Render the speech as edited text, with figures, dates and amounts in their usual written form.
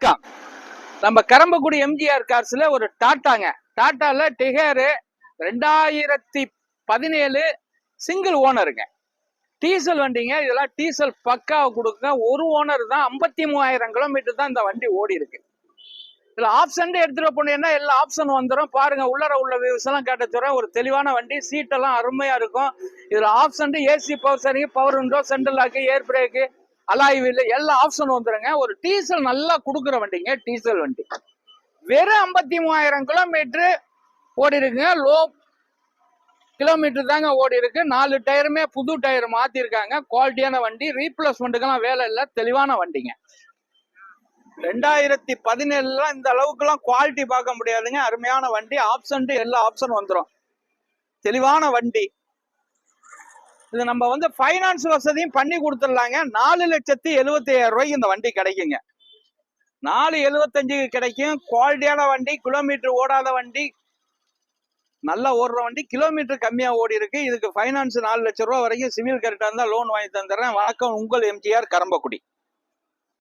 வணக்கம். நம்ம கரம்பக்குடி எம்ஜிஆர் கார்ஸ்ல ஒரு டாட்டாங்க. டாட்டால டிகேரு 2017 சிங்கிள் ஓனருங்க. டீசல் வண்டிங்க. இதெல்லாம் டீசல் பக்காவை கொடுக்குங்க. ஒரு ஓனர் தான். 53,000 கிலோமீட்டர் தான் இந்த வண்டி ஓடி இருக்கு. இதுல ஆப்ஷன் எடுத்துட்டு போனீங்கன்னா எல்லா ஆப்ஷன் வந்துடும். பாருங்க, உள்ளர உள்ள வியூஸ் எல்லாம் கேட்ட தவிர ஒரு தெளிவான வண்டி. சீட்டெல்லாம் அருமையா இருக்கும். இதுல option AC power steering, power window, central lock, air brake, alloy wheel எல்லா ஆப்ஷன் வந்துருங்க. ஒரு டீசல் நல்லா கொடுக்குற வண்டிங்க. டீசல் வண்டி வெறும் 53,000 கிலோமீட்டர் ஓடி இருக்குங்க. லோ கிலோமீட்டர் தாங்க ஓடி இருக்கு. 4 டயருமே புது டயர் மாத்திருக்காங்க. குவாலிட்டியான வண்டி. ரீப்ளேஸ்மெண்ட்டுக்கெல்லாம் வேலை இல்லை. தெளிவான வண்டிங்க. 2017 இந்த அளவுக்கு எல்லாம் குவாலிட்டி பார்க்க முடியாதுங்க. அருமையான வண்டி. ஆப்ஷன் எல்லா ஆப்ஷன் வந்துடும். தெளிவான வண்டி. இது நம்ம ஃபைனான்ஸ் வசதியும் பண்ணி கொடுத்துடலாங்க. 4,75,000 ரூபாய்க்கு இந்த வண்டி கிடைக்குங்க. 4,75 கிடைக்கும். குவாலிட்டியான வண்டி. கிலோமீட்டர் ஓடாத வண்டி. நல்லா ஓடுற வண்டி. கிலோமீட்டர் கம்மியா ஓடி இருக்கு. இதுக்கு ஃபைனான்ஸ் 4 லட்சம் ரூபாய் வரைக்கும் சிவில் கரெக்டா இருந்தா லோன் வாங்கி தந்துடுறேன். வணக்கம். உங்கள் எம்ஜிஆர் கரம்பக்குடி.